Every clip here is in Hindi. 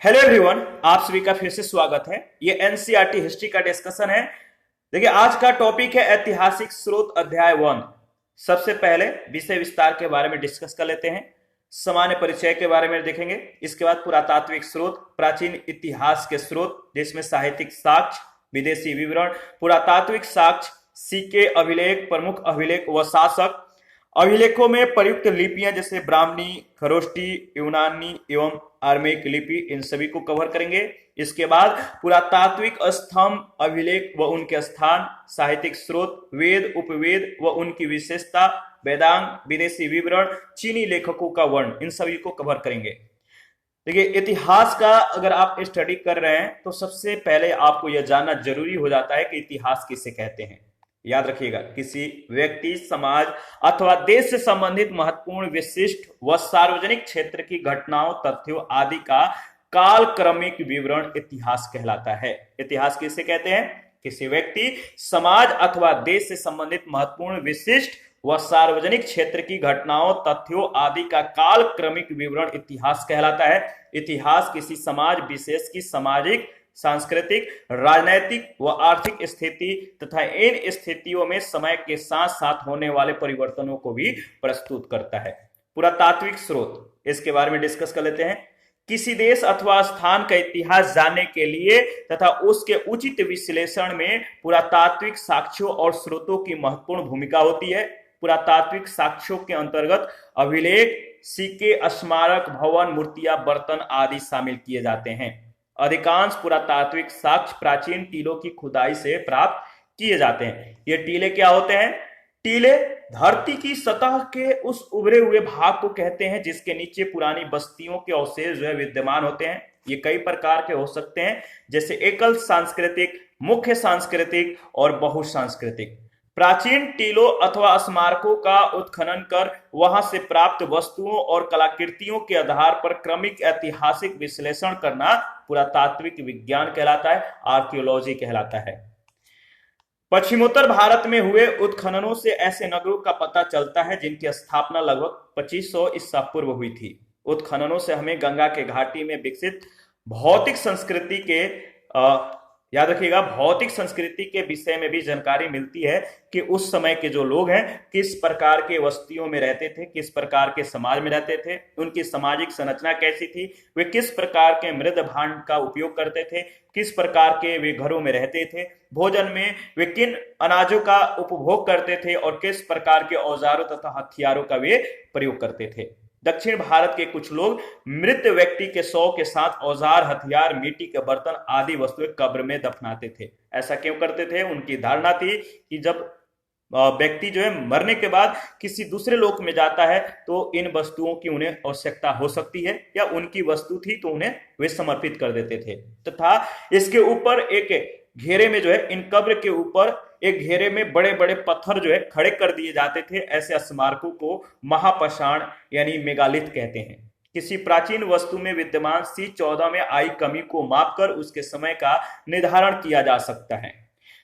हेलो एवरीवन, आप सभी का फिर से स्वागत है। ये एनसीईआरटी हिस्ट्री का डिस्कशन है। देखिए, आज का टॉपिक है ऐतिहासिक स्रोत अध्याय 1। सबसे पहले विषय विस्तार के बारे में डिस्कस कर लेते हैं। सामान्य परिचय के बारे में देखेंगे। इसके बाद पुरातात्विक स्रोत, प्राचीन इतिहास के स्रोत जिसमें साहित्यिक साक्ष्य, विदेशी विवरण, पुरातात्विक साक्ष्य, सिक्के, अभिलेख, प्रमुख अभिलेख व शासक, अभिलेखों में प्रयुक्त लिपियां जैसे ब्राह्मणी, खरोष्टी, यूनानी एवं आर्मेयिक लिपि, इन सभी को कवर करेंगे। इसके बाद पुरातात्विक स्तंभ, अभिलेख व उनके स्थान, साहित्यिक स्रोत, वेद, उपवेद व उनकी विशेषता, वेदांग, विदेशी विवरण, चीनी लेखकों का वर्ण, इन सभी को कवर करेंगे। देखिए, इतिहास का अगर आप स्टडी कर रहे हैं तो सबसे पहले आपको यह जानना जरूरी हो जाता है कि इतिहास किसे कहते हैं। याद रखिएगा, किसी व्यक्ति, समाज अथवा देश से संबंधित महत्वपूर्ण, विशिष्ट व सार्वजनिक क्षेत्र की घटनाओं, तथ्यों आदि का कालक्रमिक विवरण इतिहास कहलाता है। इतिहास किसे कहते हैं? किसी व्यक्ति, समाज अथवा देश से संबंधित महत्वपूर्ण, विशिष्ट व सार्वजनिक क्षेत्र की घटनाओं, तथ्यों आदि का कालक्रमिक विवरण इतिहास कहलाता है। इतिहास किसी समाज विशेष की सामाजिक, सांस्कृतिक, राजनैतिक व आर्थिक स्थिति तथा इन स्थितियों में समय के साथ साथ होने वाले परिवर्तनों को भी प्रस्तुत करता है। पुरातात्विक स्रोत, इसके बारे में डिस्कस कर लेते हैं। किसी देश अथवा स्थान का इतिहास जानने के लिए तथा उसके उचित विश्लेषण में पुरातात्विक साक्ष्यों और स्रोतों की महत्वपूर्ण भूमिका होती है। पुरातात्विक साक्ष्यों के अंतर्गत अभिलेख, सिक्के, स्मारक, भवन, मूर्तियां, बर्तन आदि शामिल किए जाते हैं। अधिकांश पुरातात्विक साक्ष्य प्राचीन टीलों की खुदाई से प्राप्त किए जाते हैं। ये टीले क्या होते हैं? टीले धरती की सतह के उस उभरे हुए भाग को कहते हैं जिसके नीचे पुरानी बस्तियों के अवशेष जो है विद्यमान होते हैं। ये कई प्रकार के हो सकते हैं, जैसे एकल सांस्कृतिक, मुख्य सांस्कृतिक और बहुसांस्कृतिक। प्राचीन टीलों अथवा स्मारकों का उत्खनन कर वहां से प्राप्त वस्तुओं और कलाकृतियों के आधार पर क्रमिक ऐतिहासिक विश्लेषण करना पुरातात्विक विज्ञान कहलाता है, आर्कियोलॉजी कहलाता है। पश्चिमोत्तर भारत में हुए उत्खननों से ऐसे नगरों का पता चलता है जिनकी स्थापना लगभग 2500 ईसा पूर्व हुई थी। उत्खननों से हमें गंगा के घाटी में विकसित भौतिक संस्कृति के याद रखिएगा, भौतिक संस्कृति के विषय में भी जानकारी मिलती है कि उस समय के जो लोग हैं किस प्रकार के वस्तियों में रहते थे, किस प्रकार के समाज में रहते थे, उनकी सामाजिक संरचना कैसी थी, वे किस प्रकार के मृद भांड का उपयोग करते थे, किस प्रकार के वे घरों में रहते थे, भोजन में वे किन अनाजों का उपभोग करते थे और किस प्रकार के औजारों तथा हथियारों का वे प्रयोग करते थे। दक्षिण भारत के कुछ लोग मृत व्यक्ति के शव के साथ औजार, हथियार, मिट्टी के बर्तन आदि वस्तुएं कब्र में दफनाते थे। ऐसा क्यों करते थे? उनकी धारणा थी कि जब व्यक्ति जो है मरने के बाद किसी दूसरे लोक में जाता है तो इन वस्तुओं की उन्हें आवश्यकता हो सकती है, या उनकी वस्तु थी तो उन्हें वे समर्पित कर देते थे। तथा इसके ऊपर एक घेरे में जो है, इन कब्र के ऊपर एक घेरे में बड़े बड़े पत्थर जो है खड़े कर दिए जाते थे। ऐसे स्मारकों को महापाषाण यानी मेगालिथ कहते हैं। किसी प्राचीन वस्तु में विद्यमान C14 में आई कमी को मापकर उसके समय का निर्धारण किया जा सकता है।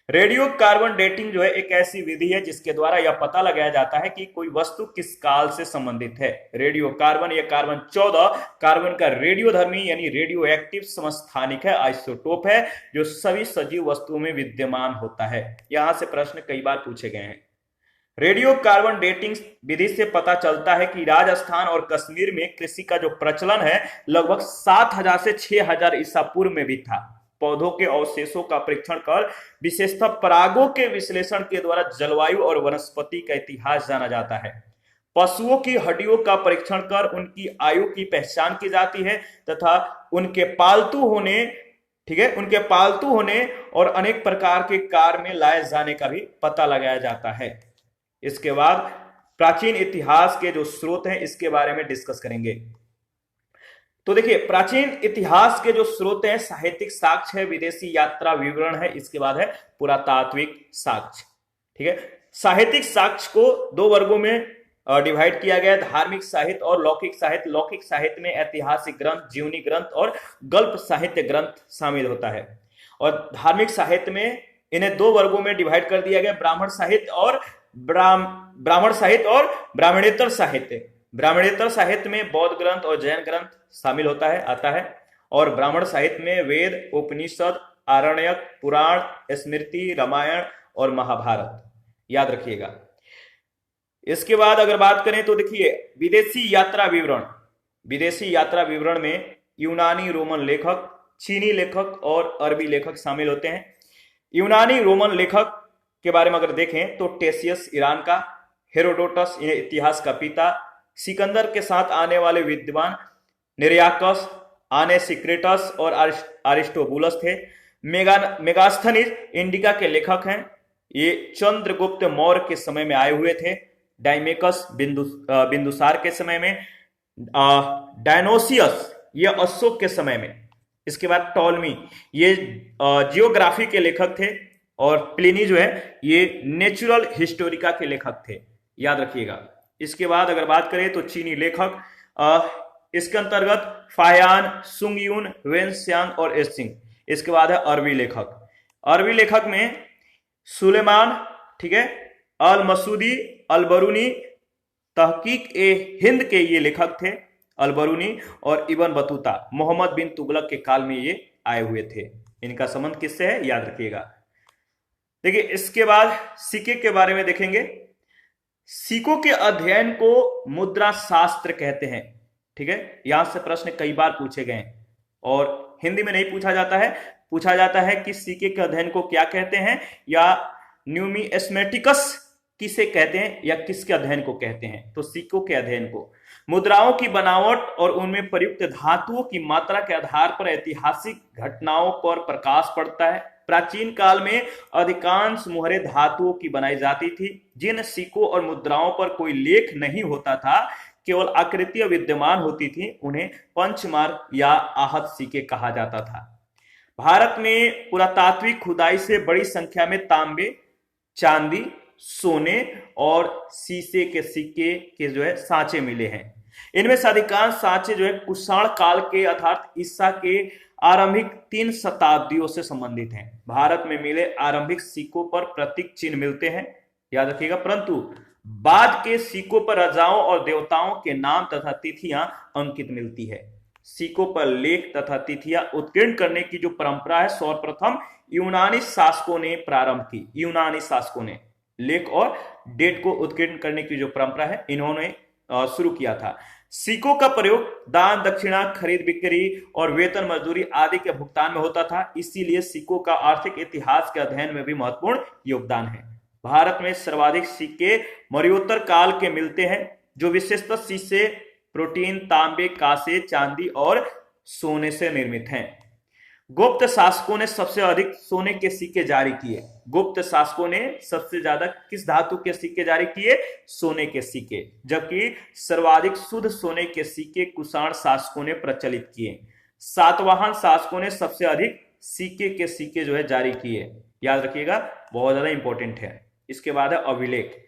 रेडियो कार्बन डेटिंग जो है एक ऐसी विधि है जिसके द्वारा यह पता लगाया जाता है कि कोई वस्तु किस काल से संबंधित है। रेडियो कार्बन या कार्बन 14 कार्बन का रेडियोधर्मी यानी रेडियो एक्टिव समस्थानिक है, आइसोटोप है, जो सभी सजीव वस्तुओं में विद्यमान होता है। यहां से प्रश्न कई बार पूछे गए हैं। रेडियो कार्बन डेटिंग विधि से पता चलता है कि राजस्थान और कश्मीर में कृषि का जो प्रचलन है लगभग 7000 से 6000 ईसा पूर्व में भी था। पौधों के अवशेषों का परीक्षण कर विशेषतः परागों के विश्लेषण के द्वारा जलवायु और वनस्पति का इतिहास जाना जाता है। पशुओं की हड्डियों का परीक्षण कर उनकी आयु की पहचान की जाती है तथा उनके पालतू होने, ठीक है, उनके पालतू होने और अनेक प्रकार के कार्य में लाए जाने का भी पता लगाया जाता है। इसके बाद प्राचीन इतिहास के जो स्रोत हैं इसके बारे में डिस्कस करेंगे। तो देखिए, प्राचीन इतिहास के जो स्रोत हैं, साहित्यिक साक्ष्य है, विदेशी यात्रा विवरण है, इसके बाद है पुरातात्विक साक्ष्य। ठीक है, साहित्यिक साक्ष्य को दो वर्गों में डिवाइड किया गया है, धार्मिक साहित्य और लौकिक साहित्य। लौकिक साहित्य में ऐतिहासिक ग्रंथ, जीवनी ग्रंथ और गल्प साहित्य ग्रंथ शामिल होता है। और धार्मिक साहित्य में इन्हें दो वर्गों में डिवाइड कर दिया गया, ब्राह्मण साहित्य और ब्राह्मणेतर साहित्य। ब्राह्मणेतर साहित्य में बौद्ध ग्रंथ और जैन ग्रंथ शामिल आता है। और ब्राह्मण साहित्य में वेद, उपनिषद, आरण्यक, पुराण, स्मृति, रामायण और महाभारत, याद रखिएगा। इसके बाद अगर बात करें तो देखिए विदेशी यात्रा विवरण। विदेशी यात्रा विवरण में यूनानी रोमन लेखक, चीनी लेखक और अरबी लेखक शामिल होते हैं। यूनानी रोमन लेखक के बारे में अगर देखें तो टेसियस ईरान का, हेरोडोटस इतिहास का पिता, सिकंदर के साथ आने वाले विद्वान निरयाकस, आनेसिक्रेटस और अरिस्टोबुलस थे। मेगास्थनीज इंडिका के लेखक हैं। ये चंद्रगुप्त मौर्य के समय में आए हुए थे। डाइमेकस बिंदुसार के समय में, डायनोसियस ये अशोक के समय में। इसके बाद टॉलमी ये जियोग्राफी के लेखक थे और प्लिनी जो है ये नेचुरल हिस्टोरिका के लेखक थे, याद रखिएगा। इसके बाद अगर बात करें तो चीनी लेखक, इसके अंतर्गत फायान, सुंगयून, वेनस्यांग और एसिंग। इसके बाद है अरबी लेखक। अरबी लेखक में सुलेमान, ठीक है, अल मसूदी, अल बरूनी, तहकीक ए हिंद के ये लेखक थे अल बरूनी, और इब्न बतूता मोहम्मद बिन तुगलक के काल में ये आए हुए थे। इनका संबंध किससे है, याद रखिएगा। देखिए इसके बाद सिक्के के बारे में देखेंगे। सिक्कों के अध्ययन को मुद्रा शास्त्र कहते हैं, ठीक है। यहां से प्रश्न कई बार पूछे गए और हिंदी में नहीं पूछा जाता है, पूछा जाता है कि सिक्के के अध्ययन को क्या कहते हैं, या न्यूमिस्मेटिकस किसे कहते हैं, या किसके अध्ययन को कहते हैं। तो सिक्कों के अध्ययन को मुद्राओं की बनावट और उनमें प्रयुक्त धातुओं की मात्रा के आधार पर ऐतिहासिक घटनाओं पर प्रकाश पड़ता है। प्राचीन काल में अधिकांश मुहरें धातुओं की बनाई जाती थी। जिन सिक्कों और मुद्राओं पर कोई लेख नहीं होता था, केवल आकृतियां विद्यमान होती थी, उन्हें पंचमार्क या आहत सिक्के कहा जाता था। भारत में पुरातात्विक खुदाई से बड़ी संख्या में तांबे, चांदी, सोने और शीशे के सिक्के के जो है सांचे मिले हैं। इनमें से अधिकांश सांचे जो है कुषाण काल के अर्थात ईसा के आरंभिक 3 शताब्दियों से संबंधित हैं। भारत में मिले आरंभिक सिक्कों पर प्रतीक चिन्ह मिलते हैं, याद रखिएगा, परंतु बाद के सिक्कों पर राजाओं और देवताओं के नाम तथा तिथियां अंकित मिलती है। सिक्कों पर लेख तथा तिथियां उत्कीर्ण करने की जो परंपरा है सर्वप्रथम यूनानी शासकों ने प्रारंभ की। यूनानी शासकों ने लेख और डेट को उत्कीर्ण करने की जो परंपरा है इन्होंने शुरू किया था। सिक्कों का प्रयोग दान, दक्षिणा, खरीद बिक्री और वेतन मजदूरी आदि के भुगतान में होता था। इसीलिए सिक्कों का आर्थिक इतिहास के अध्ययन में भी महत्वपूर्ण योगदान है। भारत में सर्वाधिक सिक्के मौर्योत्तर काल के मिलते हैं, जो विशेषतः शीशे, प्रोटीन, तांबे, कांसे, चांदी और सोने से निर्मित हैं। गुप्त शासकों ने सबसे अधिक सोने के सिक्के जारी किए। गुप्त शासकों ने सबसे ज्यादा किस धातु के सिक्के जारी किए? सोने के सिक्के। जबकि सर्वाधिक शुद्ध सोने के सिक्के कुषाण शासकों ने प्रचलित किए। सातवाहन शासकों ने सबसे अधिक सिक्के के सिक्के जो है जारी किए, याद रखिएगा, बहुत ज्यादा इंपॉर्टेंट है। इसके बाद है अभिलेख।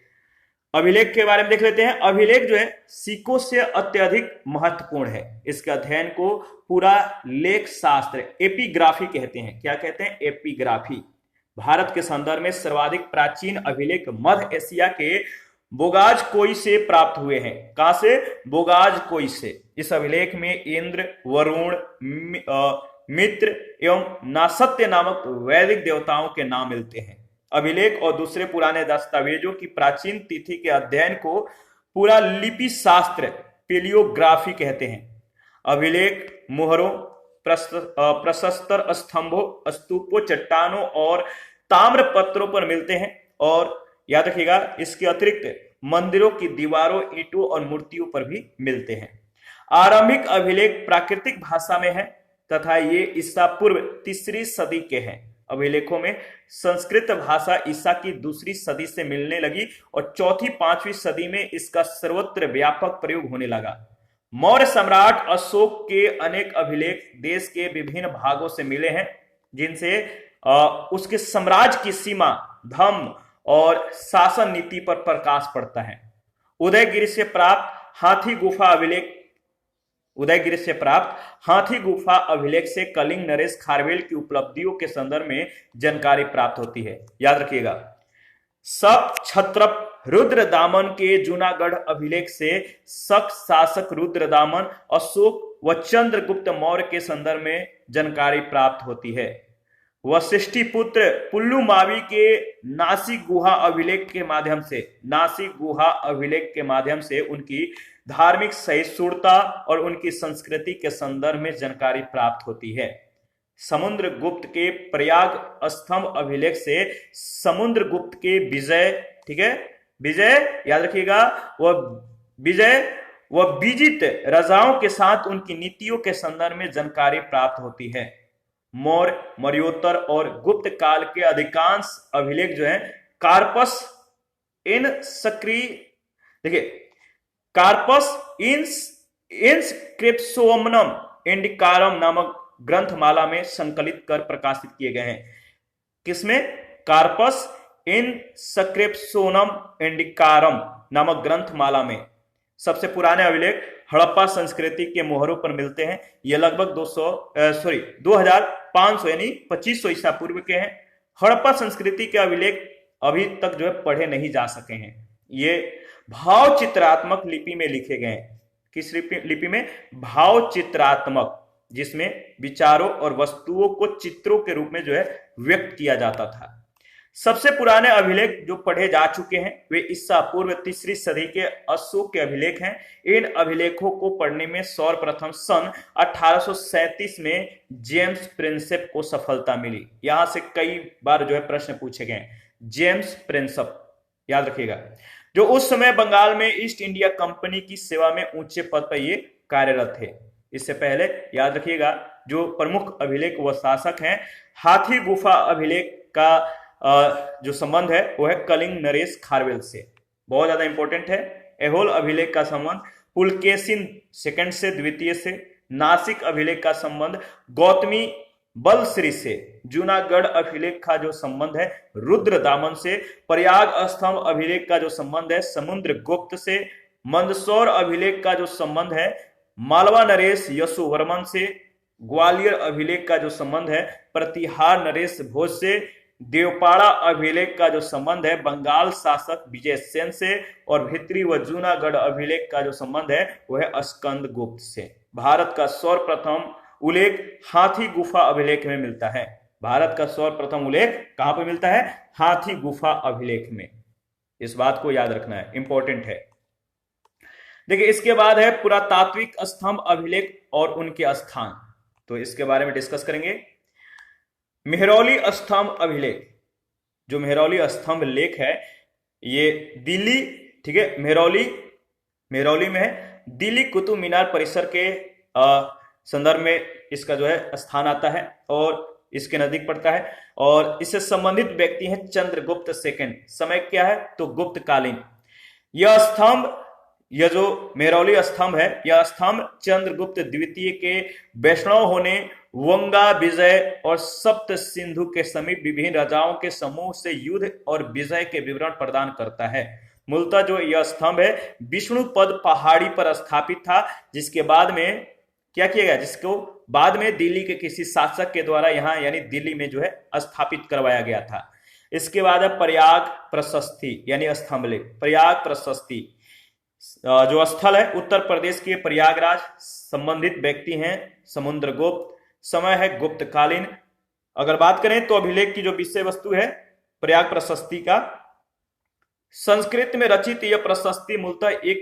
अभिलेख के बारे में देख लेते हैं। अभिलेख जो है सिक्कों से अत्यधिक महत्वपूर्ण है। इसके अध्ययन को पूरा लेख शास्त्र एपिग्राफी कहते हैं। क्या कहते हैं? एपिग्राफी। भारत के संदर्भ में सर्वाधिक प्राचीन अभिलेख मध्य एशिया के बोगाजकोई से प्राप्त हुए हैं। कहां से? बोगाजकोई से। इस अभिलेख में इंद्र, वरुण, मित्र एवं नासत्य नामक वैदिक देवताओं के नाम मिलते हैं। अभिलेख और दूसरे पुराने दस्तावेजों की प्राचीन तिथि के अध्ययन को पूरा लिपि शास्त्र पेलियोग्राफी कहते हैं। अभिलेख मोहरों, प्रशस्तर स्तंभों, स्तूपों, चट्टानों और ताम्र पत्रों पर मिलते हैं। और याद रखिएगा, इसके अतिरिक्त मंदिरों की दीवारों, ईंटों और मूर्तियों पर भी मिलते हैं। आरंभिक अभिलेख प्राकृतिक भाषा में है तथा ये ईसा पूर्व 3री सदी के हैं। अभिलेखों में संस्कृत भाषा ईसा की 2री सदी से मिलने लगी और 4ठी-5वीं सदी में इसका सर्वत्र व्यापक प्रयोग होने लगा। मौर्य सम्राट अशोक के अनेक अभिलेख देश के विभिन्न भागों से मिले हैं, जिनसे उसके साम्राज्य की सीमा, धर्म और शासन नीति पर प्रकाश पड़ता है। उदयगिरि से प्राप्त हाथी गुफा अभिलेख से कलिंग नरेश खारवेल की उपलब्धियों के संदर्भ में जानकारी प्राप्त होती है। याद रखिएगा, शक क्षत्रप रुद्रदामन के जूनागढ़ अभिलेख से शक शासक रुद्रदामन अशोक वह चंद्रगुप्त मौर्य के संदर्भ में जानकारी प्राप्त होती है। वशिष्ठी पुत्र पुल्लुमावी के नासिक गुहा अभिलेख के माध्यम से उनकी धार्मिक सहिष्णुता और उनकी संस्कृति के संदर्भ में जानकारी प्राप्त होती है। समुद्रगुप्त के प्रयाग स्तंभ अभिलेख से समुद्रगुप्त के विजय, ठीक है, विजय याद रखिएगा, वह विजित राजाओं के साथ उनकी नीतियों के संदर्भ में जानकारी प्राप्त होती है। मौर्य, मौर्योत्तर और गुप्त काल के अधिकांश अभिलेख जो है कार्पस इंस्क्रिप्शोनम इंडिकारम नामक ग्रंथमाला में संकलित कर प्रकाशित किए गए हैं। किसमें? कार्पस इंस्क्रिप्शोनम इंडिकारम नामक ग्रंथमाला में। सबसे पुराने अभिलेख हड़प्पा संस्कृति के मोहरों पर मिलते हैं। ये लगभग 2500 यानी 2500 ईसा पूर्व के हैं। हड़प्पा संस्कृति के अभिलेख अभी तक जो है पढ़े नहीं जा सके हैं। ये भाव चित्रात्मक लिपि में लिखे गए हैं। किस लिपि में? भाव चित्रात्मक, जिसमें विचारों और वस्तुओं को चित्रों के रूप में जो है व्यक्त किया जाता था। सबसे पुराने अभिलेख जो पढ़े जा चुके हैं वे ईसा पूर्व 3री सदी के अशोक के अभिलेख हैं। इन अभिलेखों को पढ़ने में सर्वप्रथम सन 1837 में जेम्स प्रिंसेप को सफलता मिली। यहां से कई बार जो है प्रश्न पूछे गए। जेम्स प्रिंसेप याद रखिएगा, जो उस समय बंगाल में ईस्ट इंडिया कंपनी की सेवा में ऊंचे पद पर ये कार्यरत थे। इससे पहले याद रखिएगा जो प्रमुख अभिलेख व शासक हैं, हाथी गुफा अभिलेख का जो संबंध है वो है कलिंग नरेश खारवेल से, बहुत ज्यादा इंपॉर्टेंट है। एहोल अभिलेख का संबंध पुलकेशिन सेकंड से, द्वितीय से। नासिक अभिलेख का संबंध गौतमी बलश्री से। जूनागढ़ अभिलेख का जो संबंध है रुद्र दामन से। प्रयाग स्तंभ अभिलेख का जो संबंध है समुद्रगुप्त से। मंदसौर अभिलेख का जो संबंध है मालवा नरेश यशोवर्मन से। ग्वालियर अभिलेख का जो संबंध है प्रतिहार नरेश भोज से। देवपाड़ा अभिलेख का जो संबंध है बंगाल शासक विजय सेन से। और भित्री व जूनागढ़ अभिलेख का जो संबंध है वह है स्कंद गुप्त से। भारत का सर्वप्रथम उल्लेख हाथी गुफा अभिलेख में मिलता है। भारत का सर्वप्रथम उल्लेख कहां पर मिलता है? हाथी गुफा अभिलेख में। इस बात को याद रखना है, इंपॉर्टेंट है। देखिए इसके बाद है पुरातात्विक स्तंभ अभिलेख और उनके स्थान, तो इसके बारे में डिस्कस करेंगे। मेहरौली स्तंभ अभिलेख, जो मेहरौली स्तंभ लेख है ये दिल्ली, ठीक है, मेहरौली में है। दिल्ली कुतुब मीनार परिसर के संदर्भ में इसका जो है स्थान आता है और इसके नजदीक पड़ता है। और इससे संबंधित व्यक्ति हैं चंद्रगुप्त सेकंड। समय क्या है? तो गुप्तकालीन। यह स्तंभ, यह जो मेहरौली स्तंभ है, यह स्तंभ चंद्रगुप्त द्वितीय के वैष्णव होने, वंगा, विजय और सप्त सिंधु के समीप विभिन्न राजाओं के समूह से युद्ध और विजय के विवरण प्रदान करता है। मूलतः जो यह स्तंभ है विष्णुपद पहाड़ी पर स्थापित था, जिसके बाद में क्या किया गया, जिसको बाद में दिल्ली के किसी शासक के द्वारा यहाँ यानी दिल्ली में जो है स्थापित करवाया गया था। इसके बाद है प्रयाग प्रशस्ति यानी स्तंभ लेख। प्रयाग प्रशस्ति जो स्थल है उत्तर प्रदेश के प्रयागराज। संबंधित व्यक्ति हैं समुद्रगुप्त। समय है गुप्तकालीन। अगर बात करें तो अभिलेख की जो विषय वस्तु है प्रयाग प्रशस्ति का, संस्कृत में रचित यह प्रशस्ति मूलतः एक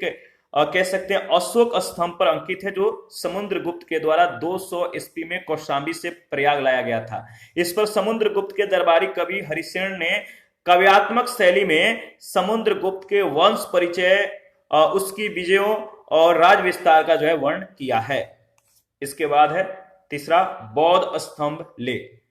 कह सकते हैं अशोक स्तंभ पर अंकित है, जो समुद्रगुप्त के द्वारा 200 ईस्वी में कौशांबी से प्रयाग लाया गया था। इस पर समुद्रगुप्त के दरबारी कवि हरिसेन ने काव्यात्मक शैली में समुद्रगुप्त के वंश परिचय, उसकी विजयों और राज विस्तार का जो है वर्णन किया है। इसके बाद है तीसरा बौद्ध स्तंभ लेख।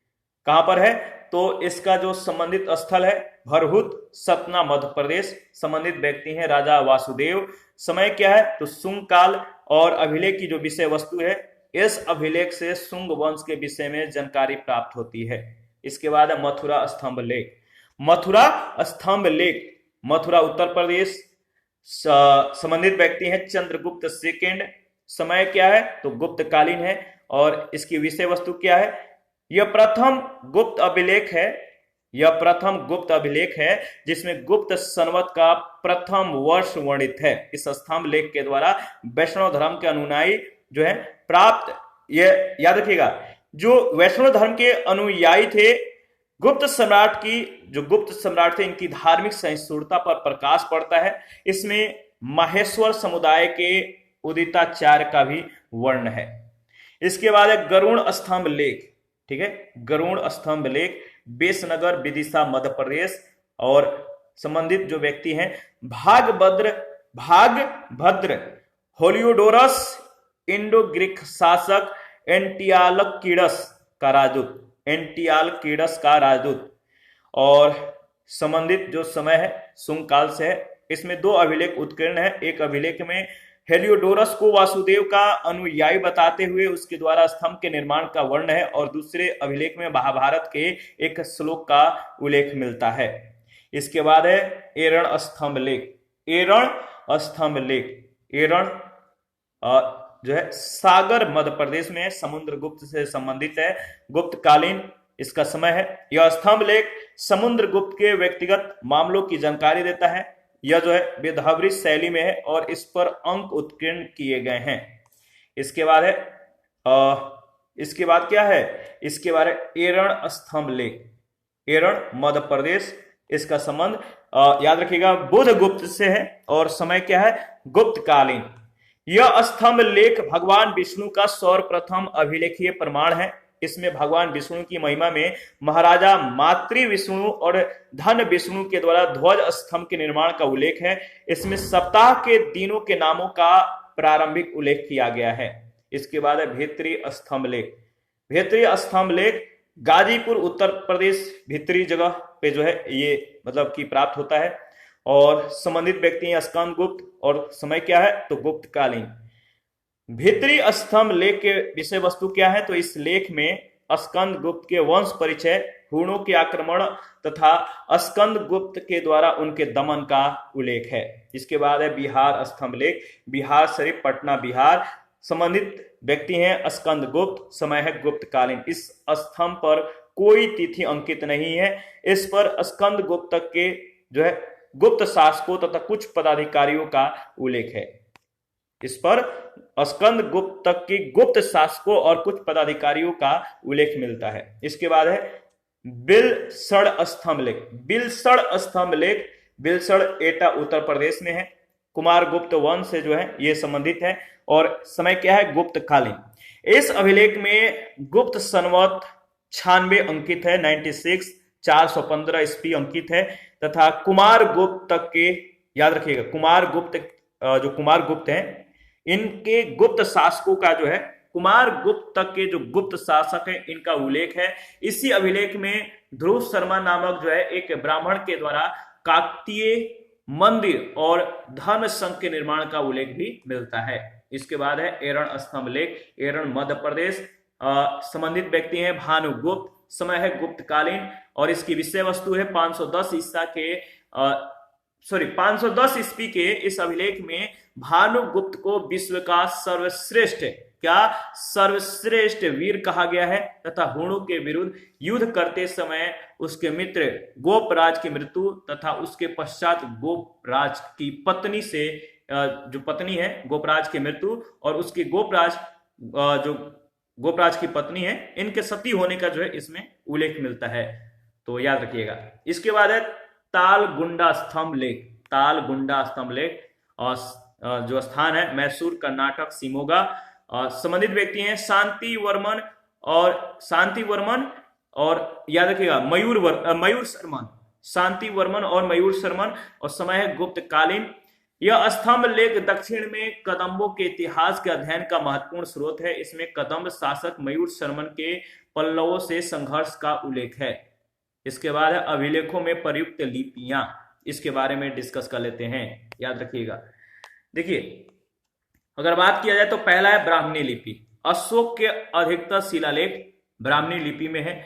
कहां पर है? तो इसका जो संबंधित स्थल है भरहुत, सतना, मध्य प्रदेश। संबंधित व्यक्ति हैं राजा वासुदेव। समय क्या है? तो शुंग काल। और अभिलेख की जो विषय वस्तु है, इस अभिलेख से शुंग वंश के विषय में जानकारी प्राप्त होती है। इसके बाद है मथुरा स्तंभ लेख। मथुरा स्तंभ लेख, मथुरा उत्तर प्रदेश। संबंधित व्यक्ति हैं चंद्रगुप्त सेकंड। समय क्या है? तो गुप्तकालीन है। और इसकी विषय वस्तु क्या है? यह प्रथम गुप्त अभिलेख है। यह प्रथम गुप्त अभिलेख है जिसमें गुप्त संवत का प्रथम वर्ष वर्णित है। इस स्तंभ लेख के द्वारा वैष्णव धर्म के अनुयायी जो है प्राप्त, ये याद रखिएगा, जो वैष्णव धर्म के अनुयायी थे, गुप्त सम्राट थे, इनकी धार्मिक सहिष्णुता पर प्रकाश पड़ता है। इसमें माहेश्वर समुदाय के उदिताचार्य का भी वर्ण है। इसके बाद है गरुड़ स्तंभ लेख, ठीक है, गरुड़ स्तंभ लेख, बेसनगर विदिशा मध्य प्रदेश। और संबंधित जो व्यक्ति हैं, भागभद्र होलियोडोरस इंडो ग्रीक शासक एंटियालकीडस का राजदूत। और संबंधित जो समय है शुंग काल से है। इसमें दो अभिलेख उत्कीर्ण है। एक अभिलेख में हेलियोडोरस को वासुदेव का अनुयायी बताते हुए उसके द्वारा स्तंभ के निर्माण का वर्ण है, और दूसरे अभिलेख में महाभारत के एक श्लोक का उल्लेख मिलता है। इसके बाद है एरण स्तंभ लेख। एरण जो है सागर मध्य प्रदेश में, समुद्रगुप्त से संबंधित है, गुप्तकालीन इसका समय है। यह स्तंभ लेख समुद्रगुप्त के व्यक्तिगत मामलों की जानकारी देता है। यह जो है वेदावरी शैली में है और इस पर अंक उत्कीर्ण किए गए हैं। इसके बाद है इसके बाद क्या है, इसके बाद है एरण स्तंभ लेख, एरण मध्य प्रदेश। इसका संबंध याद रखिएगा बुधगुप्त से है और समय क्या है, गुप्तकालीन। यह स्तंभ लेख भगवान विष्णु का सर्वप्रथम अभिलेखीय प्रमाण है। इसमें भगवान विष्णु की महिमा में महाराजा मातृ विष्णु और धन विष्णु के द्वारा ध्वज स्तंभ के निर्माण का उल्लेख है। इसमें सप्ताह के दिनों के नामों का प्रारंभिक उल्लेख किया गया है। इसके बाद है भित्री स्तंभ लेख। भित्री स्तंभ लेख गाजीपुर उत्तर प्रदेश भित्री जगह पे जो है ये मतलब कि प्राप्त होता है। और संबंधित व्यक्ति हैं स्कंद गुप्त, और समय क्या है तो गुप्तकालीन। भित्री स्तंभ लेख के विषय वस्तु क्या है, तो इस लेख में स्कंद गुप्त के वंश परिचय, हूणों के आक्रमण तथा स्कंद गुप्त के द्वारा उनके दमन का उल्लेख है। इसके बाद है बिहार स्तंभ लेख। बिहार शरीफ पटना बिहार। संबंधित व्यक्ति हैं स्कंद गुप्त, समय है गुप्तकालीन। इस स्तंभ पर कोई तिथि अंकित नहीं है। इस पर स्कंद गुप्त तक के जो है गुप्त शासकों तथा कुछ पदाधिकारियों का उल्लेख है। इस पर स्कंद गुप्त तक की गुप्त शासकों और कुछ पदाधिकारियों का उल्लेख मिलता है। इसके बाद है बिलसड़ स्तंभ लेख। बिलसड़ स्तंभ लेख, बिलसड़ एटा उत्तर प्रदेश में है। कुमार गुप्त वंश से जो है ये संबंधित है और समय क्या है गुप्तकालीन। इस अभिलेख में गुप्त संवत 96 अंकित है, 96, 415 ईस्वी अंकित है तथा कुमार गुप्त तक के, याद रखिएगा कुमार गुप्त जो कुमार गुप्त हैं इनके गुप्त शासकों का जो है कुमार गुप्त तक के जो गुप्त शासक हैं इनका उल्लेख है। इसी अभिलेख में ध्रुव शर्मा नामक जो है एक ब्राह्मण के द्वारा काकतीय मंदिर और धन संघ के निर्माण का उल्लेख भी मिलता है। इसके बाद है एरण स्तंभ लेख, एरण मध्य प्रदेश। संबंधित व्यक्ति हैं भानुगुप्त, समय है गुप्तकालीन और इसकी विषय वस्तु है 510 ईस्वी के इस अभिलेख में भानुगुप्त को विश्व का सर्वश्रेष्ठ वीर कहा गया है तथा हूणों के विरुद्ध युद्ध करते समय उसके मित्र गोपराज की मृत्यु तथा उसके पश्चात गोपराज की पत्नी से जो पत्नी है गोपराज की मृत्यु और उसकी जो गोपराज की पत्नी है इनके सती होने का जो है इसमें उल्लेख मिलता है, तो याद रखिएगा। इसके बाद है तालगुंडा स्तंभ लेख। तालगुंडा स्तंभ लेख और जो स्थान है मैसूर कर्नाटक शिमोगा। संबंधित व्यक्ति हैं शांति वर्मन और याद रखिएगा मयूर शर्मन, शांति वर्मन और मयूर शर्मन और समय है गुप्तकालीन। यह स्तंभ लेख दक्षिण में कदम्बों के इतिहास के अध्ययन का महत्वपूर्ण स्रोत है। इसमें कदम्ब शासक मयूर शर्मन के पल्लवों से संघर्ष का उल्लेख है। इसके बाद है अभिलेखों में प्रयुक्त लिपियां, इसके बारे में डिस्कस कर लेते हैं, याद रखिएगा। देखिए अगर बात किया जाए तो पहला है ब्राह्मणी लिपि। अशोक के अधिकतर शिलालेख ब्राह्मणी लिपि में है।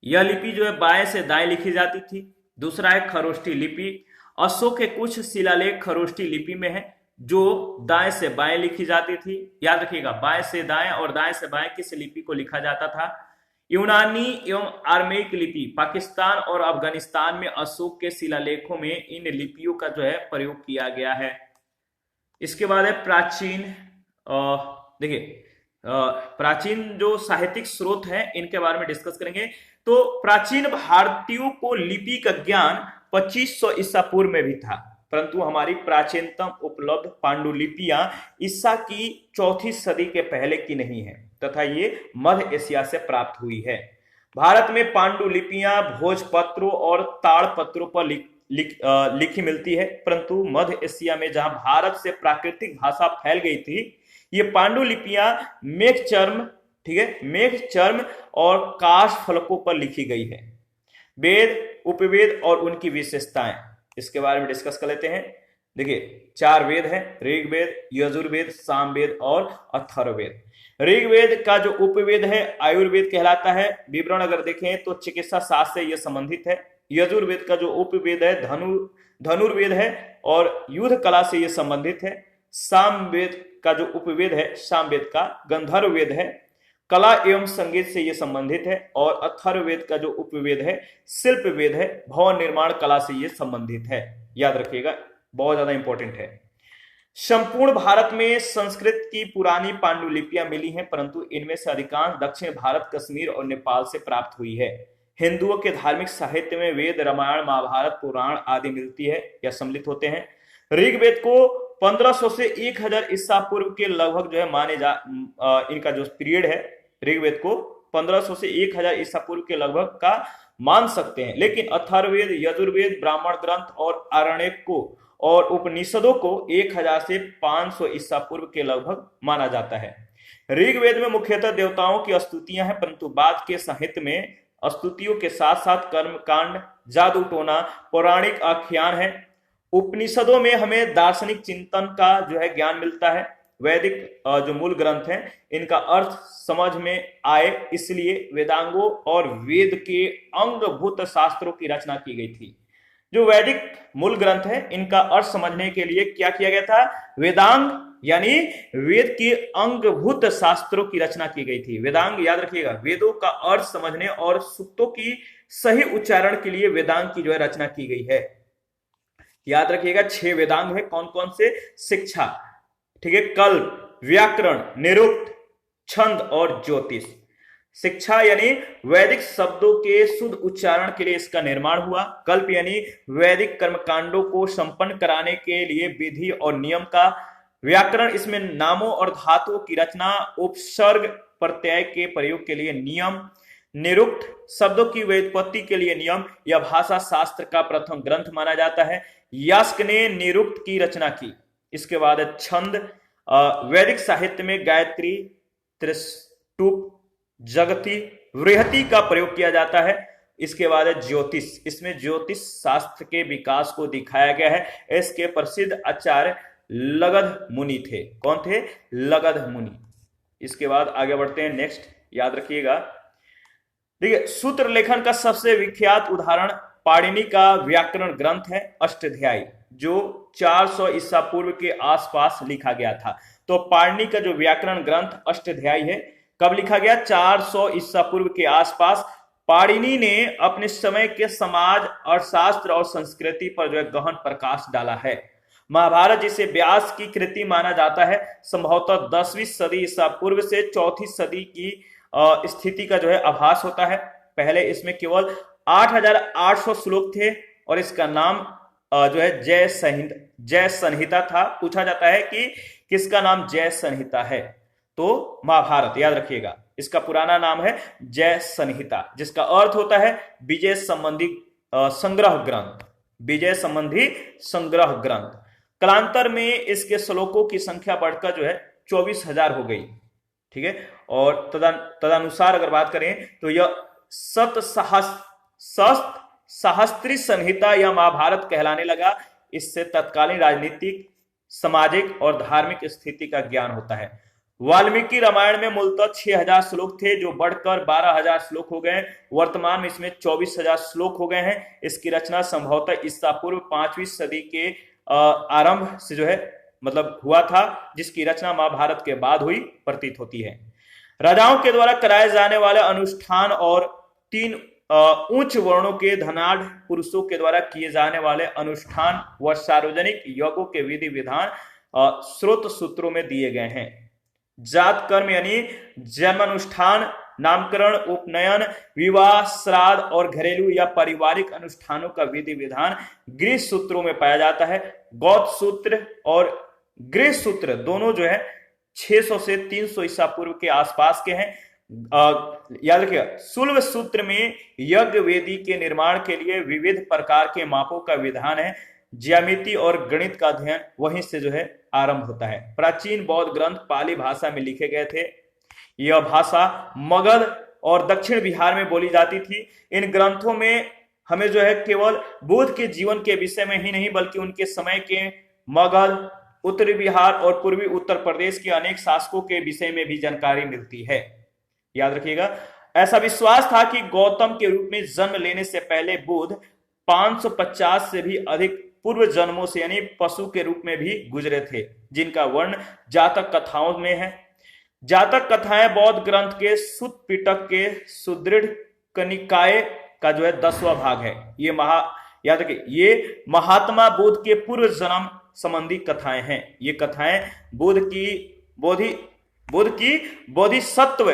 यह लिपि जो है बाएं से दाएं लिखी जाती थी। दूसरा है खरोष्ठी लिपि। अशोक के कुछ शिलालेख खरोष्ठी लिपि में है जो दाएं से बाएं लिखी जाती थी। याद रखिएगा बाएं से दाएं और दाएं से बाएं किस लिपि को लिखा जाता था। यूनानी एवं आर्मेइक लिपि पाकिस्तान और अफगानिस्तान में अशोक के शिलालेखों में इन लिपियों का जो है प्रयोग किया गया है। इसके बाद है प्राचीन, देखिए प्राचीन जो साहित्यिक स्रोत हैं इनके बारे में डिस्कस करेंगे। तो प्राचीन भारतीयों को लिपि का ज्ञान 2500 ईसा पूर्व में भी था, परंतु हमारी प्राचीनतम उपलब्ध पांडुलिपियां ईसा की 4वीं सदी के पहले की नहीं है तथा ये मध्य एशिया से प्राप्त हुई है। भारत में पांडुलिपियां भोजपत्रों और ताड़पत्रों पर लिखी मिलती है, परंतु मध्य एशिया में जहां भारत से प्राकृतिक भाषा फैल गई थी, ये पांडुलिपियां मेघचर्म, ठीक है, मेघचर्म और काश फलकों पर लिखी गई है। वेद, उपवेद और उनकी विशेषताएं, इसके बारे में डिस्कस कर लेते हैं। देखिए 4 वेद हैं, ऋग्वेद, यजुर्वेद, सामवेद और अथर्ववेद। ऋग्वेद का जो उपवेद है आयुर्वेद कहलाता है। विवरण अगर देखें तो चिकित्सा शास्त्र से यह संबंधित है। यजुर्वेद का जो उपवेद है धनुर्वेद है और युद्ध कला से यह संबंधित है। सामवेद का जो उपवेद है सामवेद का गंधर्व वेद है, कला एवं संगीत से यह संबंधित है। और अथर्ववेद का जो उपवेद है शिल्प वेद है, भवन निर्माण कला से यह संबंधित है। याद रखिएगा, बहुत ज्यादा इंपॉर्टेंट है। संपूर्ण भारत में संस्कृत की पुरानी पांडुलिपियां मिली हैं, परंतु इनमें से अधिकांश दक्षिण भारत, कश्मीर और नेपाल से प्राप्त हुई है। हिंदुओं के धार्मिक साहित्य में वेद, रामायण, महाभारत, पुराण आदि मिलती है या सम्मिलित होते हैं। ऋग्वेद को 1500 से 1000 ईसा पूर्व के लगभग जो है इनका जो पीरियड है ऋग्वेद को 1500 से 1000 ईसा पूर्व के लगभग का मान सकते हैं। लेकिन अथर्ववेद, यजुर्वेद, ब्राह्मण ग्रंथ और आरण्यक को और उपनिषदों को 1000 से 500 ईसा पूर्व के लगभग माना जाता है। ऋग्वेद में मुख्यतः देवताओं की स्तुतियां हैं, परंतु बाद के साहित्य में स्तुतियों के साथ साथ कर्मकांड, जादू टोना, पौराणिक आख्यान है। उपनिषदों में हमें दार्शनिक चिंतन का जो है ज्ञान मिलता है। वैदिक जो मूल ग्रंथ हैं इनका अर्थ समझ में आए इसलिए वेदांगों और वेद के अंगभूत शास्त्रों की रचना की गई थी। जो वैदिक मूल ग्रंथ है इनका अर्थ समझने के लिए क्या किया गया था? वेदांग यानी वेद के अंगभूत शास्त्रों की रचना की गई थी। वेदांग याद रखिएगा, वेदों का अर्थ समझने और सूक्तों की सही उच्चारण के लिए वेदांग की जो है रचना की गई है। याद रखिएगा 6 वेदांग है, कौन कौन से? शिक्षा, ठीक है, कल्प, व्याकरण, निरुक्त, छंद और ज्योतिष। शिक्षा यानी वैदिक शब्दों के शुद्ध उच्चारण के लिए इसका निर्माण हुआ। कल्प यानी वैदिक कर्मकांडों को संपन्न कराने के लिए विधि और नियम का। व्याकरण, इसमें नामों और धातुओं की रचना, उपसर्ग प्रत्यय के प्रयोग के लिए नियम। निरुक्त, शब्दों की व्युत्पत्ति के लिए नियम। यह भाषा शास्त्र का प्रथम ग्रंथ माना जाता है। यास्क ने निरुक्त की रचना की। इसके बाद छंद, वैदिक साहित्य में गायत्री, त्रिष्टुप, जगति, वृहति का प्रयोग किया जाता है। इसके बाद है ज्योतिष, इसमें ज्योतिष शास्त्र के विकास को दिखाया गया है। इसके प्रसिद्ध आचार्य लगध मुनि थे। कौन थे? लगध मुनि। इसके बाद आगे बढ़ते हैं, नेक्स्ट याद रखिएगा। देखिए सूत्र लेखन का सबसे विख्यात उदाहरण पाणिनि का व्याकरण ग्रंथ है अष्टाध्यायी, जो 400 ईसा पूर्व के आसपास लिखा गया था। तो पाणिनि का जो व्याकरण ग्रंथ अष्टाध्यायी है कब लिखा गया? 400 ईसा पूर्व के आसपास। पाणिनि ने अपने समय के समाज, अर्थशास्त्र और संस्कृति पर जो है गहन प्रकाश डाला है। महाभारत जिसे व्यास की कृति माना जाता है, संभवतः 10वीं सदी ईसा पूर्व से 4वीं सदी की स्थिति का जो है आभास होता है। पहले इसमें केवल 8800 श्लोक थे और इसका नाम जो है जय संहिता था। पूछा जाता है कि किसका नाम जय संहिता है? तो महाभारत, याद रखिएगा इसका पुराना नाम है जय संहिता, जिसका अर्थ होता है विजय संबंधी संग्रह ग्रंथ। विजय संबंधी संग्रह ग्रंथ। कालांतर में इसके श्लोकों की संख्या बढ़कर जो है 24,000 हो गई, ठीक है। और तदनुसार अगर बात करें तो यह सहस्त्री संहिता या महाभारत कहलाने लगा। इससे तत्कालीन राजनीतिक, सामाजिक और धार्मिक स्थिति का ज्ञान होता है। वाल्मीकि रामायण में मूलतः 6000 श्लोक थे जो बढ़कर 12000 श्लोक हो गए। वर्तमान में इसमें 24000 श्लोक हो गए हैं। इसकी रचना संभवतः ईसा पूर्व 5वीं सदी के आरंभ से जो है मतलब हुआ था, जिसकी रचना महाभारत के बाद हुई प्रतीत होती है। राजाओं के द्वारा कराए जाने वाले अनुष्ठान और 3 उच्च वर्णों के धनाढ़ पुरुषों के द्वारा किए जाने वाले अनुष्ठान व सार्वजनिक यज्ञों के विधि विधान स्रोत सूत्रों में दिए गए हैं। जात कर्म यानी जन्मानुष्ठान, नामकरण, उपनयन, विवाह, श्राद्ध और घरेलू या पारिवारिक अनुष्ठानों का विधि विधान गृह सूत्रों में पाया जाता है। गौत सूत्र और गृह सूत्र दोनों जो है 600 से 300 ईसा पूर्व के आसपास के हैं। याद रखिएगा, सुल्व सूत्र में यज्ञ वेदी के निर्माण के लिए विविध प्रकार के मापों का विधान है। ज्यामिति और गणित का अध्ययन वहीं से जो है आरंभ होता है। प्राचीन बौद्ध ग्रंथ पाली भाषा में लिखे गए थे। यह भाषा मगध और दक्षिण बिहार में बोली जाती थी। इन ग्रंथों में हमें जो है केवल बुद्ध के जीवन के विषय में ही नहीं बल्कि उनके समय के मगध, उत्तरी बिहार और पूर्वी उत्तर प्रदेश के अनेक शासकों के विषय में भी जानकारी मिलती है। याद रखिएगा, ऐसा विश्वास था कि गौतम के रूप में जन्म लेने से पहले बुद्ध 550 से भी अधिक पूर्व जन्मों से यानी पशु के रूप में भी गुजरे थे, जिनका वर्ण जातक कथाओं में है। जातक कथाएं बौद्ध ग्रंथ के सुत्त पिटक के सुदृढ़ कनिकाय का जो है 10वां भाग है। याद रखिए, ये महात्मा बुद्ध के पूर्व जन्म संबंधी कथाएं हैं। ये कथाएं बुद्ध की बोधिसत्व,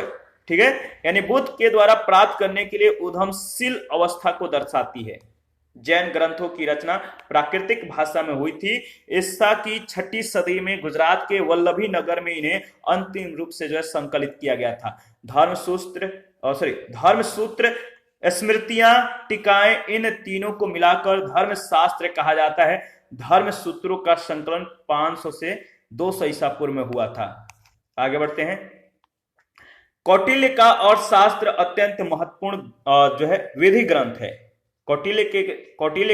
ठीक है, यानी बुद्ध के द्वारा प्राप्त करने के लिए उद्यमशील अवस्था को दर्शाती है। जैन ग्रंथों की रचना प्राकृतिक भाषा में हुई थी। ईसा की 6ठी सदी में गुजरात के वल्लभी नगर में इन्हें अंतिम रूप से जो है संकलित किया गया था। धर्मसूत्र, स्मृतियां, टीकाएं, इन तीनों को मिलाकर धर्मशास्त्र कहा जाता है। धर्म सूत्रों का संकलन 500 से 200 ईसा पूर्व में हुआ था। आगे बढ़ते हैं। कौटिल्य का अर्थशास्त्र अत्यंत महत्वपूर्ण जो है विधि ग्रंथ है। कौटिल्य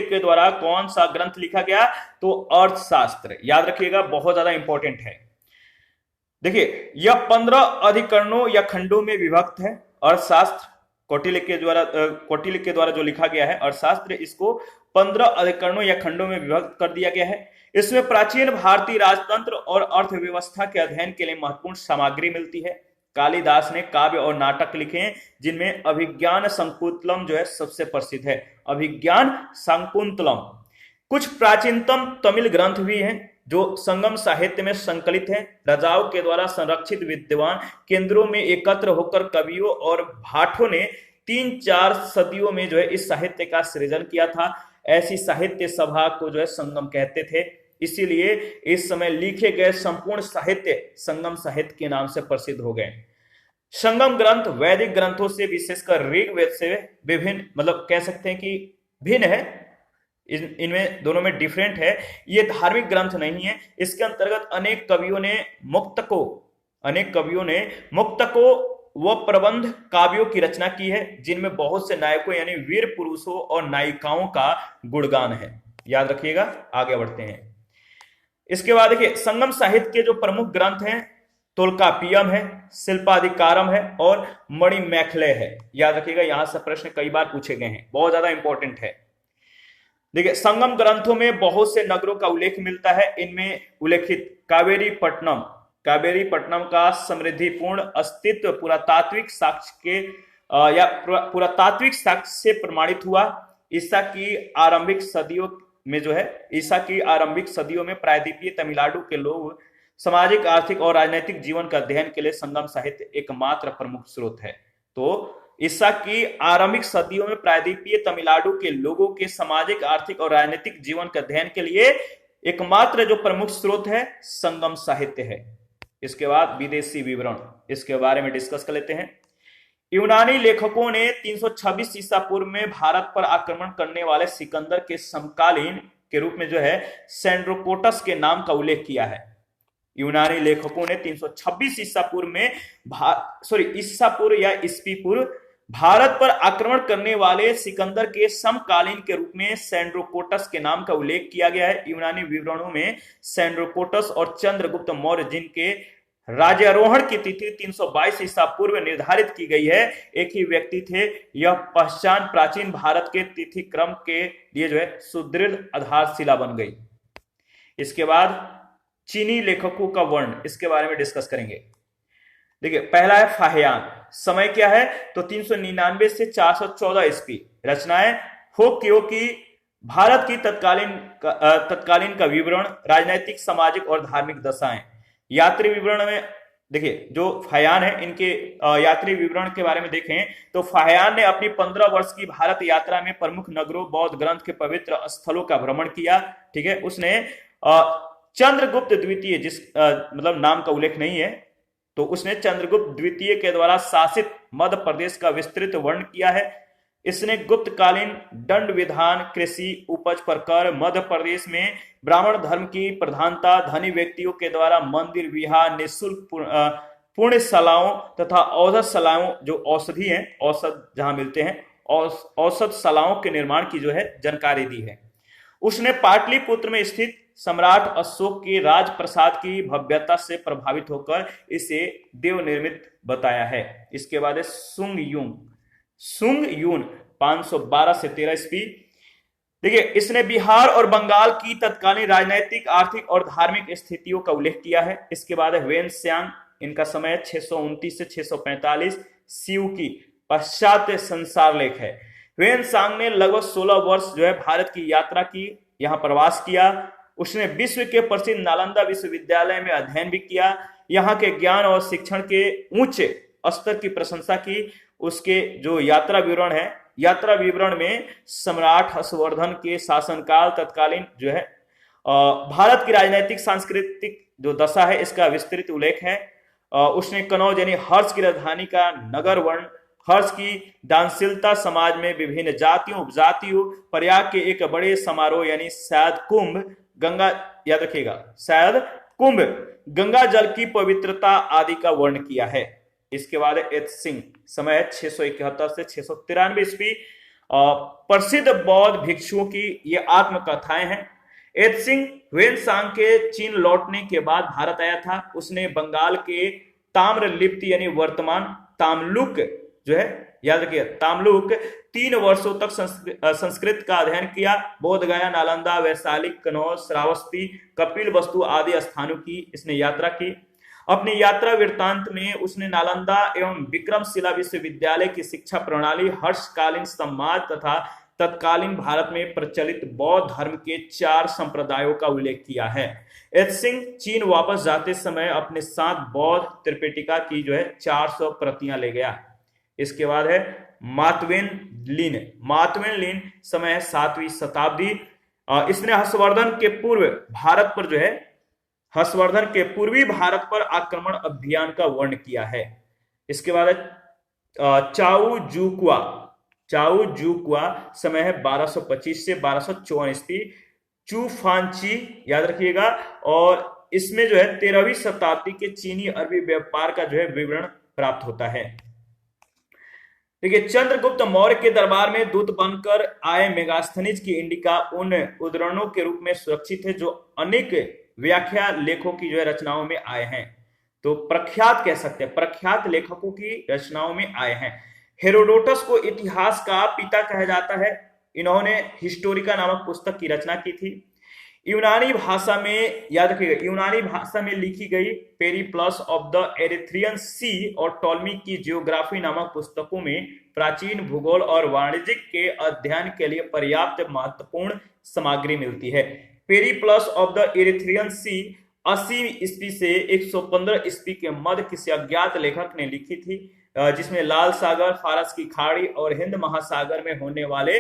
के द्वारा कौन सा ग्रंथ लिखा गया? तो अर्थशास्त्र। याद रखिएगा, बहुत ज्यादा इंपॉर्टेंट है। देखिए, यह 15 अधिकरणों या खंडों में विभक्त है। अर्थशास्त्र कौटिल्य के द्वारा जो लिखा गया है अर्थशास्त्र, इसको 15 अधिकरणों या खंडों में विभक्त कर दिया गया है। इसमें प्राचीन भारतीय राजतंत्र और अर्थव्यवस्था के अध्ययन के लिए महत्वपूर्ण सामग्री मिलती है। कालिदास ने काव्य और नाटक लिखे हैं, जिनमें अभिज्ञान शाकुंतलम जो है सबसे प्रसिद्ध है। अभिज्ञान शाकुंतलम। कुछ प्राचीनतम तमिल ग्रंथ भी हैं जो संगम साहित्य में संकलित हैं। राजाओं के द्वारा संरक्षित विद्वान केंद्रों में एकत्र होकर कवियों और भाटों ने 3-4 सदियों में जो है इस साहित्य का सृजन किया था। ऐसी साहित्य सभा को जो है संगम कहते थे। इसीलिए इस समय लिखे गए संपूर्ण साहित्य संगम साहित्य के नाम से प्रसिद्ध हो गए। संगम ग्रंथ वैदिक ग्रंथों से, विशेषकर ऋग्वेद से विभिन्न, मतलब कह सकते हैं कि भिन्न है। इनमें दोनों में डिफरेंट है। ये धार्मिक ग्रंथ नहीं है। इसके अंतर्गत अनेक कवियों ने मुक्तकों व प्रबंध काव्यों की रचना की है, जिनमें बहुत से नायकों यानी वीर पुरुषों और नायिकाओं का गुणगान है। याद रखिएगा, आगे बढ़ते हैं। इसके बाद देखिए, संगम साहित्य के जो प्रमुख ग्रंथ हैं, तोल्काप्पियम है, शिल्पाधिकारम है और मणिमेखले है। याद रखिएगा, यहां से प्रश्न कई बार पूछे गए हैं, बहुत ज्यादा इंपॉर्टेंट है। देखिए, संगम ग्रंथों में बहुत से नगरों का उल्लेख मिलता है। इनमें उल्लेखित कावेरीपट्टनम का समृद्धिपूर्ण अस्तित्व पुरातात्विक साक्ष्य से प्रमाणित हुआ। ईसा की आरंभिक सदियों में प्रायद्वीपीय तमिलनाडु के लोग सामाजिक, आर्थिक और राजनीतिक जीवन का अध्ययन के लिए संगम साहित्य एकमात्र प्रमुख स्रोत है। तो ईसा की आरंभिक सदियों में प्रायद्वीपीय तमिलनाडु के लोगों के सामाजिक, आर्थिक और राजनीतिक जीवन के अध्ययन के लिए एकमात्र जो प्रमुख स्रोत है संगम साहित्य है। इसके बाद विदेशी विवरण, इसके बारे में डिस्कस कर लेते हैं। यूनानी लेखकों ने 326 ईसा पूर्व में भारत पर आक्रमण करने वाले सिकंदर के समकालीन के रूप में जो है सेंड्रोकोटस के नाम का उल्लेख किया है। यूनानी लेखकों ने 326 ईसा पूर्व या ईस्वी पूर्व भारत पर आक्रमण करने वाले सिकंदर के समकालीन के रूप में सेंड्रोकोटस के नाम का उल्लेख किया गया है। यूनानी विवरणों में सेंड्रोकोटस और चंद्रगुप्त मौर्य, जिनके राज्यारोहण की तिथि 322 ईसा पूर्व निर्धारित की गई है, एक ही व्यक्ति थे। यह पहचान प्राचीन भारत के तिथि क्रम के लिए जो है सुदृढ़ आधारशिला बन गई। इसके बाद चीनी लेखकों का वर्ण, इसके बारे में डिस्कस करेंगे। देखिए, पहला है फाहियान। समय क्या है? तो 399 से 414 ईस्वी। रचनाएं हो क्यों की भारत की तत्कालीन का विवरण, राजनैतिक, सामाजिक और धार्मिक दशाएं। यात्री विवरण में देखिए जो फाहियान है इनके यात्री विवरण के बारे में देखें तो फाहियान ने अपनी 15 वर्ष की भारत यात्रा में प्रमुख नगरों, बौद्ध ग्रंथ के पवित्र स्थलों का भ्रमण किया। ठीक है, उसने चंद्रगुप्त द्वितीय, जिस मतलब नाम का उल्लेख नहीं है, तो उसने चंद्रगुप्त द्वितीय के द्वारा शासित मध्य प्रदेश का विस्तृत वर्णन किया है। इसने गुप्तकालीन दंड विधान, कृषि उपज पर कर, मध्य प्रदेश में ब्राह्मण धर्म की प्रधानता, धनी व्यक्तियों के द्वारा मंदिर, विहार, निःशुल्क पुण्यशालाओं तथा औषधशालाओं, जो औषधि हैं, औषध जहां मिलते हैं, औषधशालाओं के निर्माण की जो है जानकारी दी है। उसने पाटलिपुत्र में स्थित सम्राट अशोक के राजप्रसाद की भव्यता से प्रभावित होकर इसे देव निर्मित बताया है। इसके बाद है सुंग यून 512 से 13 ईस्वी। देखिए, इसने बिहार और बंगाल की तत्कालीन राजनीतिक, आर्थिक और धार्मिक स्थितियों का उल्लेख किया है। इसके बाद है वेन स्यांग, इनका समय 629 से 645। शिव की पाश्चात्य संसार लेख है। वेन सांग ने लगभग 16 वर्ष जो है भारत की यात्रा की, यहाँ प्रवास किया। उसने विश्व के प्रसिद्ध नालंदा विश्वविद्यालय में अध्ययन भी किया, यहाँ के ज्ञान और शिक्षण के उच्च स्तर की प्रशंसा की। उसके जो यात्रा विवरण है, यात्रा विवरण में सम्राट हर्षवर्धन के शासनकाल, तत्कालीन जो है भारत की राजनीतिक सांस्कृतिक जो दशा है, इसका विस्तृत उल्लेख है। उसने कनौज यानी हर्ष की राजधानी का नगर वर्ण, हर्ष की दानशीलता, समाज में विभिन्न जातियों उपजातियों, प्रयाग के एक बड़े समारोह यानी शायद कुंभ, गंगा, याद रखिएगा, शायद कुंभ, गंगा जल की पवित्रता आदि का वर्णन किया है। इसके बाद एत सिंह, समय 671 से 693 ईस्वी। प्रसिद्ध बौद्ध भिक्षुओं की ये आत्मकथाएं हैं। एत सिंह ह्वेनसांग के चीन लौटने के बाद भारत आया था। उसने बंगाल के ताम्रलिप्ति यानी वर्तमान ताम्लुक जो है, याद रखिए ताम्लुक, 3 वर्षों तक संस्कृत का अध्ययन किया। बोध गया, नालंदा, वैशाली, कनौज, श्रावस्ती, कपिल वस्तु आदि स्थानों की इसने यात्रा की। अपनी यात्रा वृत्तांत में उसने नालंदा एवं विक्रमशिला विश्वविद्यालय की शिक्षा प्रणाली, हर्षकालीन समाज तथा तत्कालीन भारत में प्रचलित बौद्ध धर्म के 4 संप्रदायों का उल्लेख किया है। एत सिंह चीन वापस जाते समय अपने साथ बौद्ध त्रिपिटका की जो है 400 प्रतियां ले गया। इसके बाद है मातवेन लिन, समय है 7वीं शताब्दी। इसने हर्षवर्धन के पूर्वी भारत पर आक्रमण अभियान का वर्णन किया है। इसके बाद चाउ जुक्वा, समय है 1225 से 1254 ईस्वी। चूफांची, याद रखिएगा, और इसमें जो है 13वीं शताब्दी के चीनी अरबी व्यापार का जो है विवरण प्राप्त होता है। देखिए, चंद्रगुप्त मौर्य के दरबार में दूत बनकर आए मेगास्थनीज की इंडिका उन उद्धरणों के रूप में सुरक्षित है जो अनेक व्याख्या लेखों की जो है रचनाओं में आए हैं। तो प्रख्यात कह सकते हैं, प्रख्यात लेखकों की रचनाओं में आए हैं। हेरोडोटस को इतिहास का पिता कहा जाता है। इन्होंने हिस्टोरिका नामक पुस्तक की रचना की थी। यूनानी भाषा में, याद रखिएगा, यूनानी भाषा में लिखी गई पेरिप्लस ऑफ द एरिथ्रियन सी और टॉलमी की जियोग्राफी नामक पुस्तकों में प्राचीन भूगोल और वाणिज्य के अध्ययन के लिए पर्याप्त महत्वपूर्ण सामग्री मिलती है। पेरिप्लस ऑफ द एरिथ्रियन सी 80 ईस्वी से 115 ईस्वी के मध्य किसी अज्ञात लेखक ने लिखी थी, जिसमें लाल सागर, फारस की खाड़ी और हिंद महासागर में होने वाले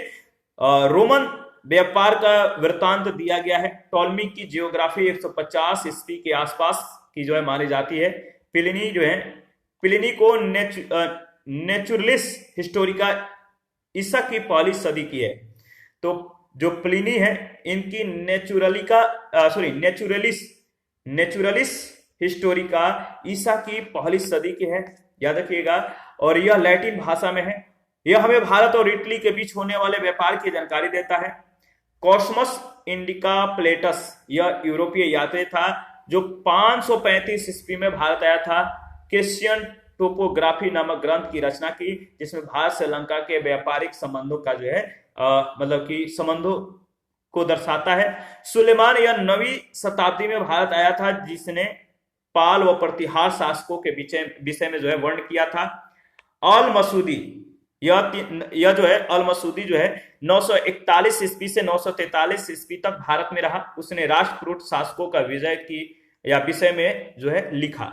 रोमन व्यापार का वृत्तांत दिया गया है। टॉलमी की जियोग्राफी 150 ईस्वी के आसपास की जो है मानी जाती है। प्लिनी को नेचुरलिस हिस्टोरिका ईसा की पहली सदी की है। तो जो प्लिनी है, इनकी नेचुरलिस हिस्टोरिका ईसा की पहली सदी की है, याद रखिएगा, और यह लैटिन भाषा में है। यह हमें भारत और इटली के बीच होने वाले व्यापार की जानकारी देता है। कॉस्मस इंडिका प्लेटस, यह यूरोपीय यात्री था जो 535 ईस्वी में भारत आया था। क्रिश्चियन टोपोग्राफी नामक ग्रंथ की रचना की, जिसमें भारत श्रीलंका के व्यापारिक संबंधों का जो है मतलब कि संबंधों को दर्शाता है। सुलेमान यह 9वीं शताब्दी में भारत आया था, जिसने पाल व प्रतिहार शासकों के विषय में जो है वर्णन किया था। अल मसूदी, यह जो है अल मसूदी जो है 941 ईस्वी से 943 ईस्वी तक भारत में रहा। उसने राष्ट्रकूट शासकों का विजय की या विषय में जो है लिखा।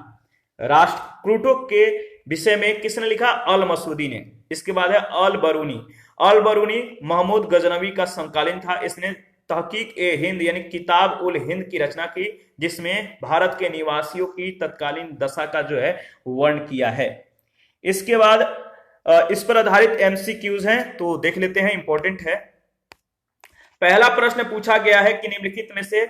राष्ट्रकूटों के विषय में किसने लिखा? अल मसूदी ने। इसके बाद है अल बरूनी। अल बरूनी महमूद गजनवी का समकालीन था। इसने तहकीक ए हिंद यानी किताब उल हिंद की रचना की, जिसमें भारत के निवासियों की तत्कालीन दशा का जो है वर्णन किया है। इसके बाद इस पर आधारित एमसीक्यूज हैं, तो देख लेते हैं, इंपॉर्टेंट है। पहला प्रश्न पूछा गया है कि निम्नलिखित में से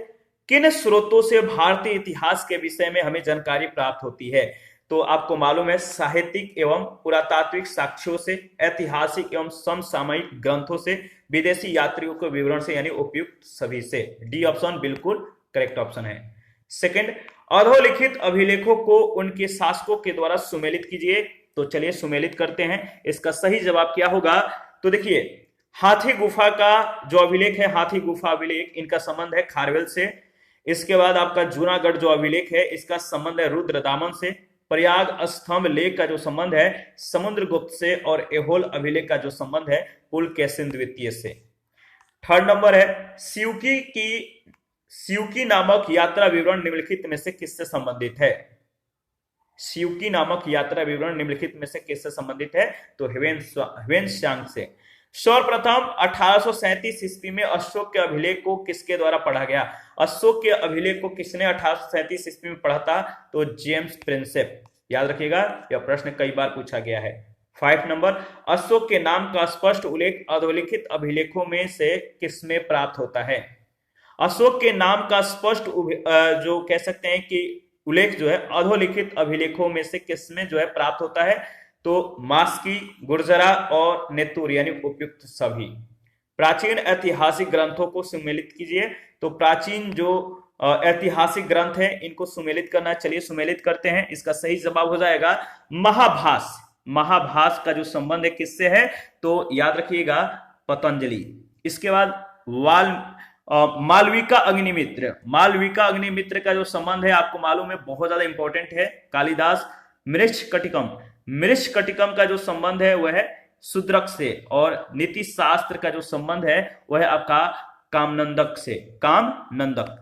किन स्रोतों से भारतीय इतिहास के विषय में हमें जानकारी प्राप्त होती है? तो आपको मालूम है, साहित्यिक एवं पुरातात्विक साक्ष्यों से, ऐतिहासिक एवं समसामयिक ग्रंथों से, विदेशी यात्रियों के विवरण से, यानी उपयुक्त सभी से। डी ऑप्शन बिल्कुल करेक्ट ऑप्शन है। सेकंड, अधोलिखित अभिलेखों को उनके शासकों के द्वारा सुमेलित कीजिए। तो चलिए सुमेलित करते हैं। इसका सही जवाब क्या होगा? तो देखिए, हाथी गुफा का जो अभिलेख है, हाथी गुफा अभिलेख, इनका संबंध है खारवेल से। इसके बाद आपका जूनागढ़ जो अभिलेख है, इसका संबंध है रुद्रदामन से। प्रयाग स्तंभ लेख का जो संबंध है समुद्रगुप्त से। और एहोल अभिलेख का जो संबंध है पुलकेशिन द्वितीय से। थर्ड नंबर है, स्यूकी नामक यात्रा विवरण निम्नलिखित में से किससे संबंधित है? स्यूकी नामक यात्रा विवरण निम्नलिखित में से किससे संबंधित है? तो ह्वेनसांग से। सर्वप्रथम 1837 ईस्वी में अशोक के अभिलेख को किसके द्वारा पढ़ा गया? अशोक के अभिलेख को किसने 1837 ईस्वी में पढ़ा था? तो जेम्स प्रिंसेप। याद रखिएगा, यह प्रश्न कई बार पूछा गया है। 5 नंबर, अशोक के नाम का स्पष्ट उल्लेख अधोलिखित अभिलेखों में से किसमें प्राप्त होता है? अशोक के नाम का स्पष्ट जो कह सकते हैं कि उल्लेख जो है अधोलिखित अभिलेखों में से किसमें जो है प्राप्त होता है? तो मास्की, गुर्जरा और नेतुर, यानी उपयुक्त सभी। प्राचीन ऐतिहासिक ग्रंथों को सुमेलित कीजिए। तो प्राचीन जो ऐतिहासिक ग्रंथ है, इनको सुमेलित करना। चलिए सुमेलित करते हैं। इसका सही जवाब हो जाएगा महाभाष्य। महाभाष्य का जो संबंध है किससे है? तो याद रखिएगा, पतंजलि। इसके बाद मालविका अग्निमित्र। मालविका अग्निमित्र का जो संबंध है आपको मालूम है, बहुत ज्यादा इंपॉर्टेंट है, कालिदास। मृच्छकटिकम, मृच्छकटिकम का जो संबंध है वह है शूद्रक से। और नीति शास्त्र का जो संबंध है वह है आपका कामनंदक से, कामनंदक।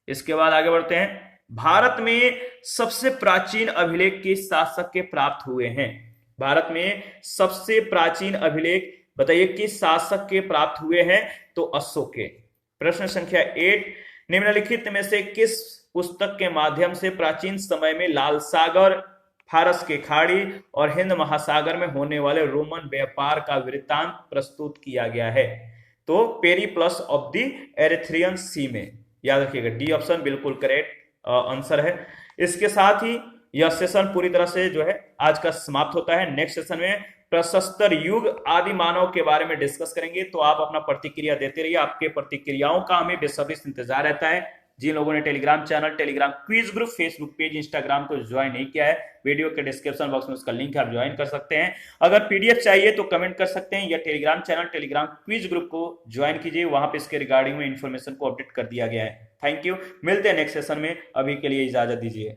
इसके बाद आगे बढ़ते हैं। भारत में सबसे प्राचीन अभिलेख किस शासक के प्राप्त हुए हैं? भारत में सबसे प्राचीन अभिलेख बताइए किस शासक के प्राप्त हुए हैं? तो अशोक के। प्रश्न संख्या 8, निम्नलिखित में से किस पुस्तक के माध्यम से प्राचीन समय में लाल सागर, फारस के खाड़ी और हिंद महासागर में होने वाले रोमन व्यापार का वृत्तांत प्रस्तुत किया गया है? तो पेरिप्लस ऑफ द एरिथ्रियन सी में। याद रखिएगा, डी ऑप्शन बिल्कुल करेक्ट आंसर है। इसके साथ ही यह सेशन पूरी तरह से जो है आज का समाप्त होता है। नेक्स्ट सेशन में प्रशस्तर युग आदि मानव के बारे में डिस्कस करेंगे। तो आप अपना प्रतिक्रिया देते रहिए, आपके प्रतिक्रियाओं का हमें बेसब्री से इंतजार रहता है। जिन लोगों ने Telegram channel, Telegram quiz group, Facebook page, Instagram को ज्वाइन नहीं किया है, वीडियो के डिस्क्रिप्शन बॉक्स में उसका लिंक है, आप ज्वाइन कर सकते हैं। अगर पीडीएफ चाहिए तो कमेंट कर सकते हैं, या Telegram channel, Telegram quiz group को ज्वाइन कीजिए, वहां पे इसके रिगार्डिंग में इन्फॉर्मेशन को अपडेट कर दिया गया है। थैंक यू, मिलते हैं नेक्स्ट सेशन में। अभी के लिए इजाजत दीजिए।